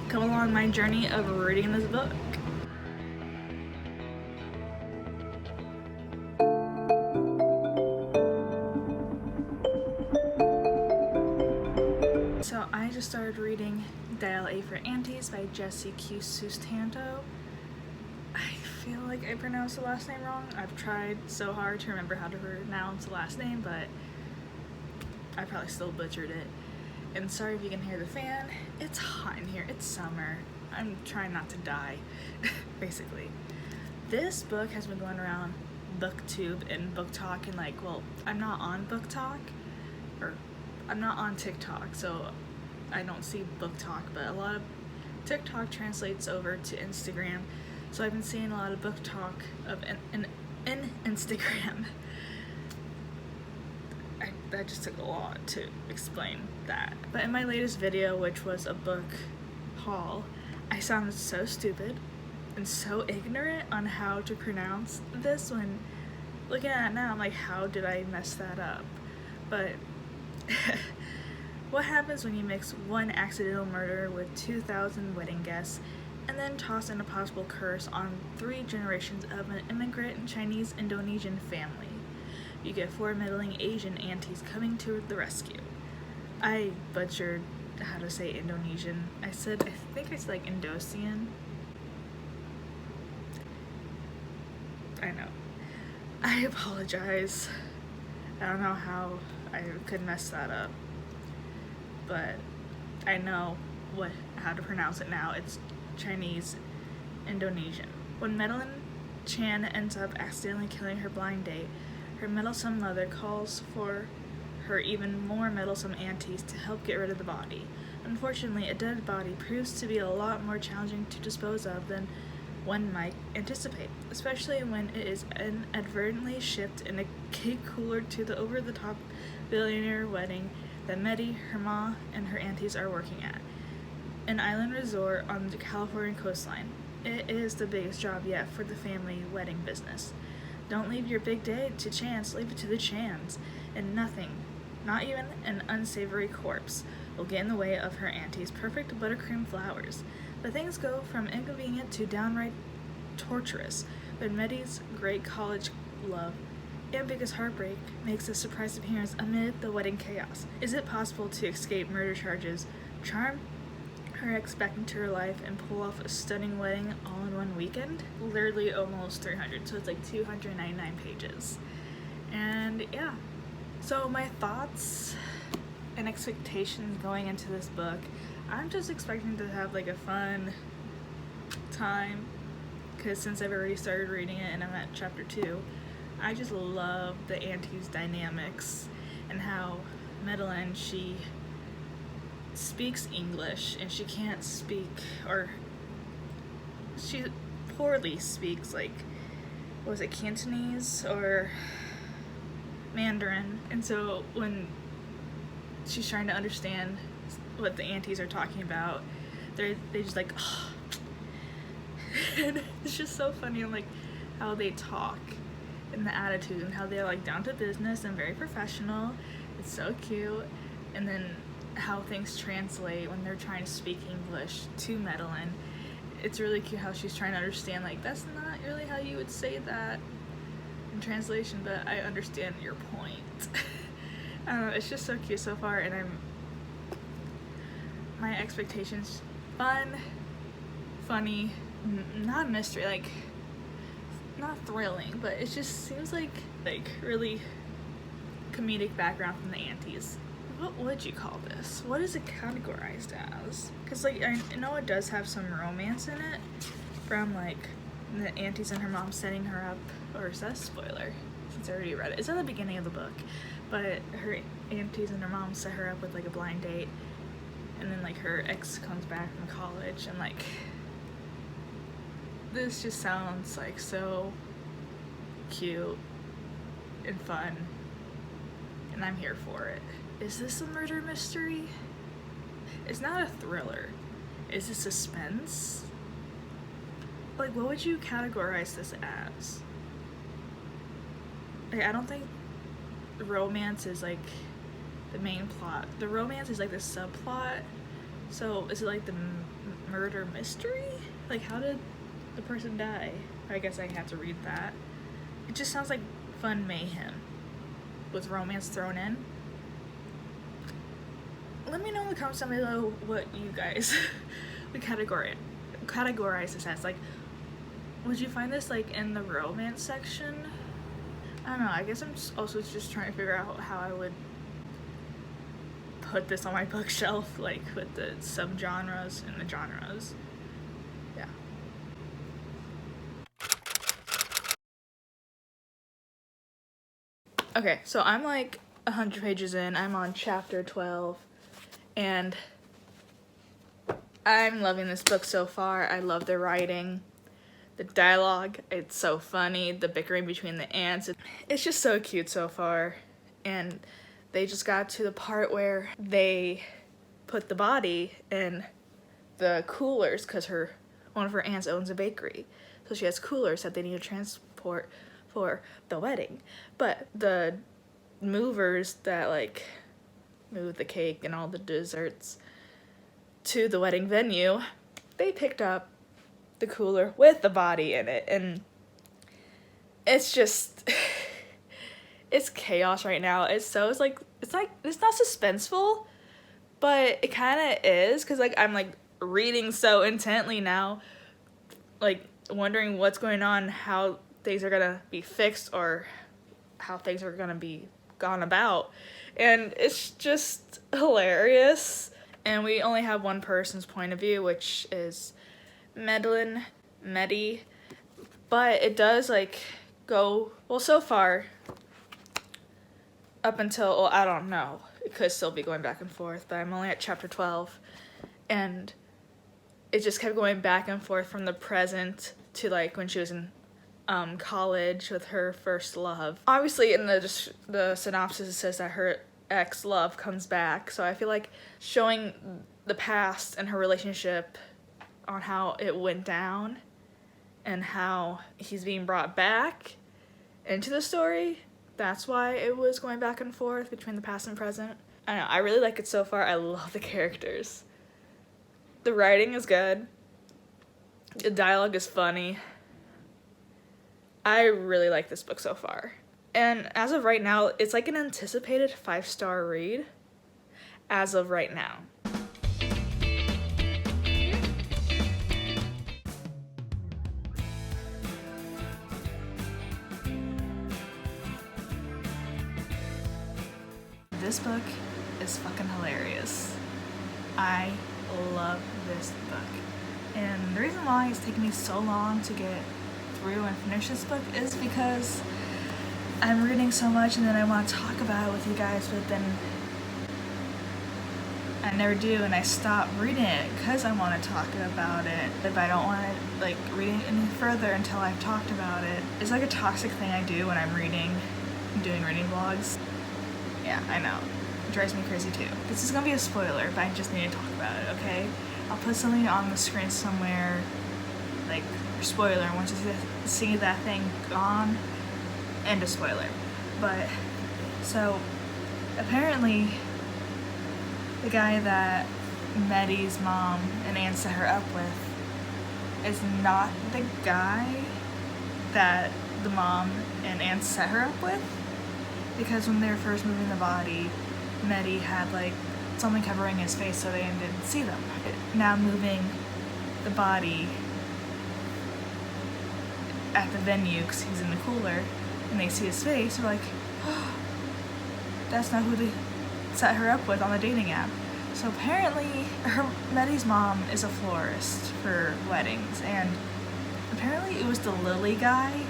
come along my journey of reading this book. So I just started reading A For Aunties by Jesse Q Sutanto. I feel like I pronounced the last name wrong. I've tried so hard to remember how to pronounce the last name, but I probably still butchered it. And sorry if you can hear the fan. It's hot in here. It's summer. I'm trying not to die, basically. This book has been going around BookTube and BookTok, and like, well, I'm not on BookTok, or I'm not on TikTok, so I don't see BookTok, but a lot of TikTok translates over to Instagram, so I've been seeing a lot of BookTok of in Instagram. That just took a lot to explain that. But in my latest video, which was a book haul, I sounded so stupid and so ignorant on how to pronounce this. When looking at it now, I'm like, how did I mess that up? But what happens when you mix one accidental murder with 2,000 wedding guests and then toss in a possible curse on 3 generations of an immigrant Chinese-Indonesian family? You get 4 middling Asian aunties coming to the rescue. I butchered how to say Indonesian. I think I said like Indosian. I know. I apologize. I don't know how I could mess that up, but I know how to pronounce it now. It's Chinese Indonesian. When Madeline Chan ends up accidentally killing her blind date, her meddlesome mother calls for her even more meddlesome aunties to help get rid of the body. Unfortunately, a dead body proves to be a lot more challenging to dispose of than one might anticipate, especially when it is inadvertently shipped in a cake cooler to the over-the-top billionaire wedding that Medi, her ma, and her aunties are working at. An island resort on the California coastline. It is the biggest job yet for the family wedding business. Don't leave your big day to chance, leave it to the Chans. And nothing, not even an unsavory corpse, will get in the way of her auntie's perfect buttercream flowers. But things go from inconvenient to downright torturous when Medi's great college love and biggest heartbreak makes a surprise appearance amid the wedding chaos. Is it possible to escape murder charges, charm her ex back into her life, and pull off a stunning wedding all in one weekend? Literally almost 300, so it's like 299 pages. And yeah, so my thoughts and expectations going into this book, I'm just expecting to have like a fun time, because since I've already started reading it and I'm at chapter 2, I just love the auntie's dynamics and how Madeline, she speaks English and she can't speak, or she poorly speaks, like, was it Cantonese or Mandarin? And so when she's trying to understand what the aunties are talking about, they just like, oh. And it's just so funny, and like how they talk and the attitude and how they're like down to business and very professional. It's so cute. And then how things translate when they're trying to speak English to Madeline. It's really cute how she's trying to understand, like, that's not really how you would say that in translation, but I understand your point. I don't know, it's just so cute so far, and my expectations, fun, funny, not mystery, like, not thrilling, but it just seems like really comedic background from the aunties. What would you call this? What is it categorized as? Because like I know it does have some romance in it, from like the aunties and her mom setting her up, or is that a spoiler? Since I already read it. It's at the beginning of the book, but her aunties and her mom set her up with like a blind date, and then like her ex comes back from college, and like this just sounds like so cute and fun, and I'm here for it. Is this a murder mystery? It's not a thriller. Is it suspense? Like, what would you categorize this as? Like, I don't think romance is like the main plot. The romance is like the subplot. So is it like the murder mystery? Like, how did the person die? I guess I have to read that. It just sounds like fun mayhem with romance thrown in. Let me know in the comments down below what you guys would categorize this as. Like, would you find this like in the romance section? I don't know. I guess I'm also just trying to figure out how I would put this on my bookshelf, like with the subgenres and the genres. Yeah. Okay, so I'm like 100 pages in. I'm on chapter 12, and I'm loving this book so far. I love the writing, the dialogue. It's so funny. The bickering between the aunts. It's just so cute so far. And they just got to the part where they put the body in the coolers because one of her aunts owns a bakery. So she has coolers that they need to transport for the wedding. But the movers that like move the cake and all the desserts to the wedding venue, they picked up the cooler with the body in it, and it's just it's chaos right now. It's not suspenseful, but it kind of is, because like I'm like reading so intently now, like wondering what's going on, how things are gonna be fixed, or how things are gonna be gone about, and it's just hilarious. And we only have one person's point of view, which is Meddy, but it does like go, well, so far up until, well, I don't know, it could still be going back and forth, but I'm only at chapter 12, and it just kept going back and forth from the present to like when she was in college with her first love. Obviously in the synopsis it says that her ex-love comes back, so I feel like showing the past and her relationship on how it went down and how he's being brought back into the story, that's why it was going back and forth between the past and present. I don't know, I really like it so far. I love the characters. The writing is good. The dialogue is funny. I really like this book so far. And as of right now, it's like an anticipated 5-star read as of right now. This book is fucking hilarious. I love this book. And the reason why it's taken me so long to get through and finish this book is because I'm reading so much and then I want to talk about it with you guys, but then I never do, and I stop reading it because I want to talk about it, but I don't want to like read it any further until I've talked about it. It's like a toxic thing I do when I'm doing reading vlogs. Yeah, I know. It drives me crazy too. This is gonna be a spoiler, but I just need to talk about it, okay? I'll put something on the screen somewhere, like, spoiler, once you see that thing gone, end of spoiler. But, so, apparently, the guy that Meddy's mom and aunt set her up with is not the guy that the mom and aunt set her up with. Because when they were first moving the body, Meddy had like something covering his face so they didn't see them. Now moving the body at the venue, because he's in the cooler, and they see his face, they're like, oh, that's not who they set her up with on the dating app. So apparently, Meddy's mom is a florist for weddings, and apparently it was the Lily guy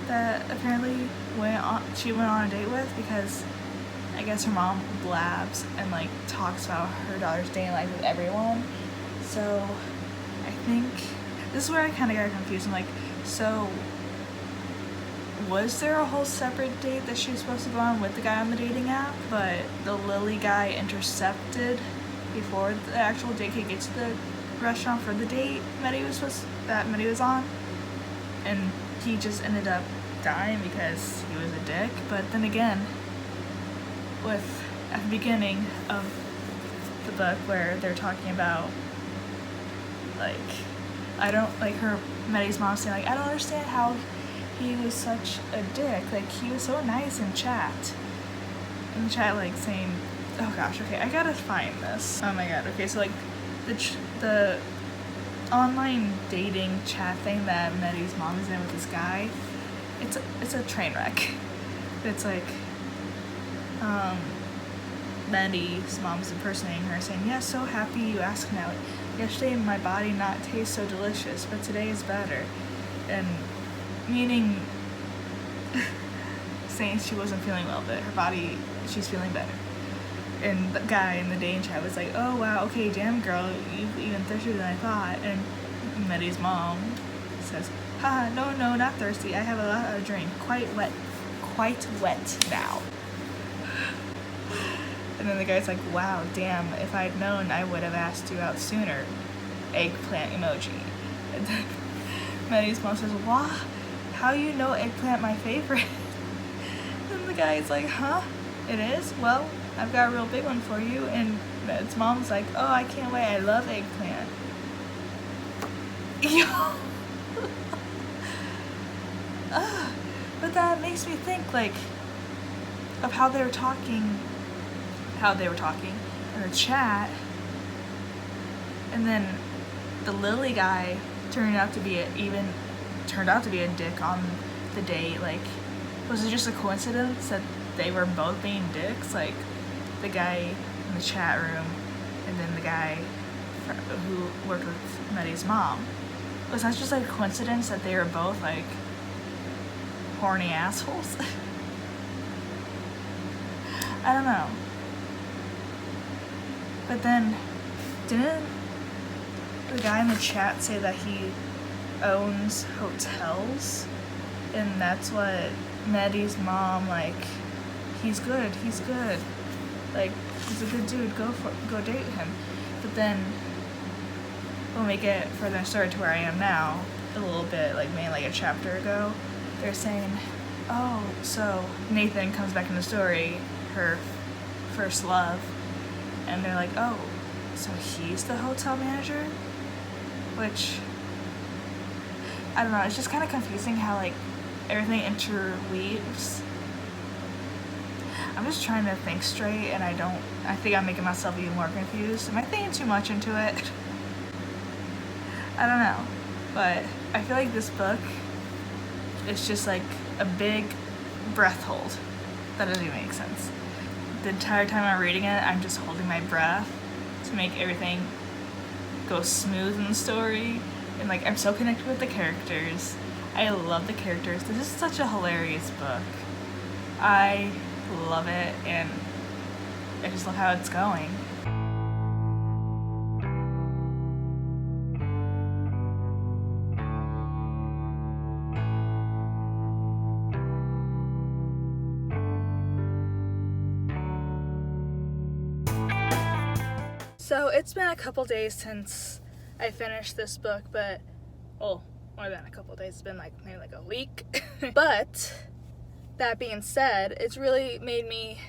that apparently she went on a date with, because I guess her mom blabs and like talks about her daughter's dating life with everyone. So I think this is where I kind of got confused. I'm like, so was there a whole separate date that she was supposed to go on with the guy on the dating app, but the Lily guy intercepted before the actual date could get to the restaurant for the date Meddy was on, and he just ended up dying because he was a dick. But then again, at the beginning of the book where they're talking about Like, I don't, like, Maddie's mom saying, like, I don't understand how he was such a dick. Like, he was so nice in chat. In chat, like, saying, oh gosh, okay, I gotta find this. Oh my god, okay, so, like, the online dating chat thing that Maddie's mom is in with this guy, it's a train wreck. It's like, Maddie's mom's impersonating her, saying, yeah, so happy you asked now. Yesterday my body not taste so delicious, but today is better. And meaning saying she wasn't feeling well, but her body, she's feeling better. And the guy in the dating chat was like, oh wow, okay, damn girl, you've even thirstier than I thought. And Maddie's mom says, haha, no, not thirsty, I have a lot of drink, quite wet now. And then the guy's like, wow, damn, if I'd known I would have asked you out sooner. Eggplant emoji. And then Maddie's mom says, what? How you know eggplant my favorite? And the guy's like, huh? It is? Well, I've got a real big one for you. And Maddie's mom's like, oh, I can't wait, I love eggplant. Yo. But that makes me think, like, of how they were talking in the chat, and then the Lily guy turned out to be a dick on the date. Like, was it just a coincidence that they were both being dicks? Like, the guy in the chat room and then the guy who worked with Maddie's mom. Was that just like a coincidence that they were both like horny assholes? I don't know. But then, didn't the guy in the chat say that he owns hotels? And that's what Maddie's mom, like, he's good. Like, he's a good dude, go date him. But then, when we get further in the story to where I am now, a little bit, like, maybe like a chapter ago, they're saying, oh, so Nathan comes back in the story, her first love, and they're like, oh, so he's the hotel manager? Which, I don't know, it's just kind of confusing how, like, everything interweaves. I'm just trying to think straight, and I think I'm making myself even more confused. Am I thinking too much into it? I don't know, but I feel like this book is just like a big breath hold. That doesn't even make sense. The entire time I'm reading it, I'm just holding my breath to make everything go smooth in the story. And like, I'm so connected with the characters. I love the characters. This is such a hilarious book. I love it, and I just love how it's going. So it's been a couple days since I finished this book, but, well, more than a couple days, it's been like maybe like a week. But that being said, it's really made me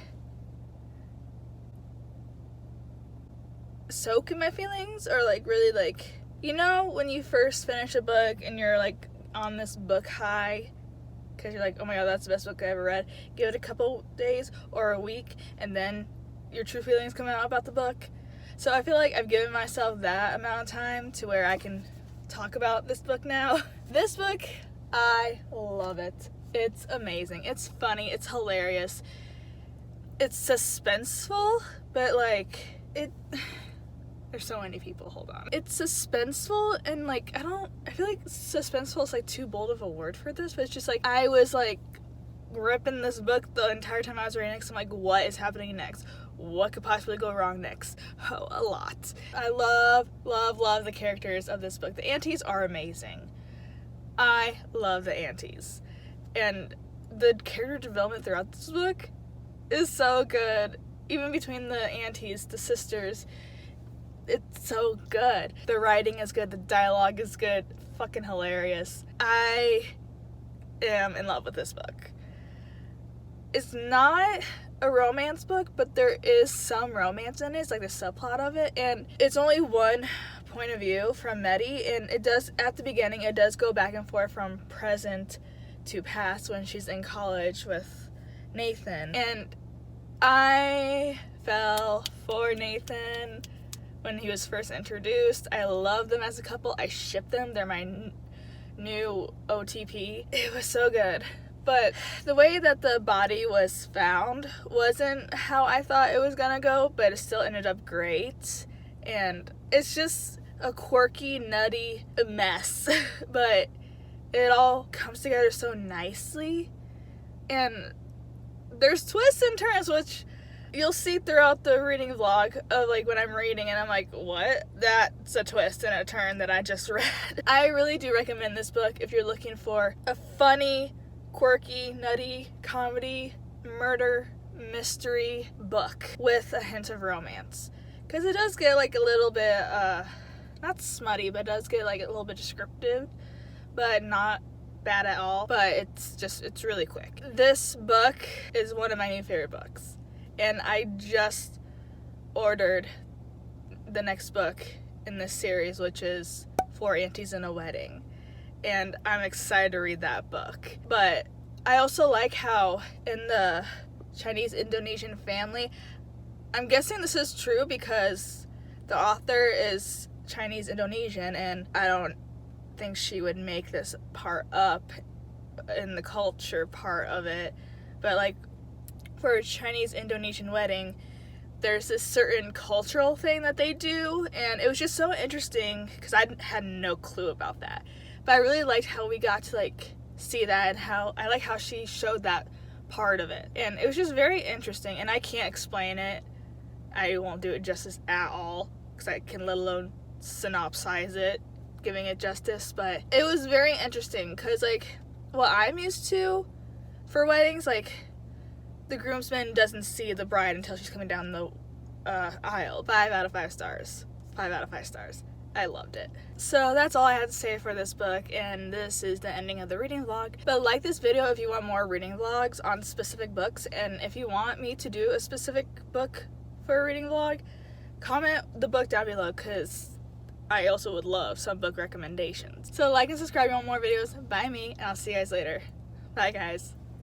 soak in my feelings, or like really, like, you know when you first finish a book and you're like on this book high because you're like, oh my god, that's the best book I ever read. Give it a couple days or a week and then your true feelings come out about the book. So I feel like I've given myself that amount of time to where I can talk about this book now. This book, I love it. It's amazing. It's funny. It's hilarious. It's suspenseful, but like, there's so many people, hold on. It's suspenseful, and like, I feel like suspenseful is like too bold of a word for this, but it's just like, I was like ripping this book the entire time I was reading it, 'cause I'm like, what is happening next? What could possibly go wrong next? Oh, a lot. I love the characters of this book. The aunties are amazing. I love the aunties. And the character development throughout this book is so good. Even between the aunties, the sisters, it's so good. The writing is good. The dialogue is good. Fucking hilarious. I am in love with this book. It's not a romance book, but there is some romance in it. It's like the subplot of it, and it's only 1 point of view from Medi, and it does, at the beginning, it does go back and forth from present to past when she's in college with Nathan. And I fell for Nathan when he was first introduced. I love them as a couple. I ship them. They're my new OTP. It was so good. But the way that the body was found wasn't how I thought it was gonna go, but it still ended up great. And it's just a quirky, nutty mess, but it all comes together so nicely. And there's twists and turns, which you'll see throughout the reading vlog of like when I'm reading and I'm like, what? That's a twist and a turn that I just read. I really do recommend this book if you're looking for a funny, quirky, nutty, comedy, murder, mystery book with a hint of romance. Because it does get like a little bit, not smutty, but it does get like a little bit descriptive, but not bad at all. But it's really quick. This book is one of my new favorite books. And I just ordered the next book in this series, which is Four Aunties and a Wedding. And I'm excited to read that book. But I also like how in the Chinese-Indonesian family, I'm guessing this is true because the author is Chinese-Indonesian, and I don't think she would make this part up in the culture part of it. But like, for a Chinese-Indonesian wedding, there's this certain cultural thing that they do, and it was just so interesting because I had no clue about that. But I really liked how we got to like see that, and how I like how she showed that part of it. And it was just very interesting, and I can't explain it. I won't do it justice at all because I can let alone synopsize it, giving it justice. But it was very interesting because like what I'm used to for weddings, like the groomsman doesn't see the bride until she's coming down the aisle. 5 out of 5 stars. 5 out of 5 stars. I loved it. So that's all I had to say for this book, and this is the ending of the reading vlog. But like this video if you want more reading vlogs on specific books, and if you want me to do a specific book for a reading vlog, comment the book down below because I also would love some book recommendations. So like and subscribe if you want more videos by me, and I'll see you guys later. Bye guys.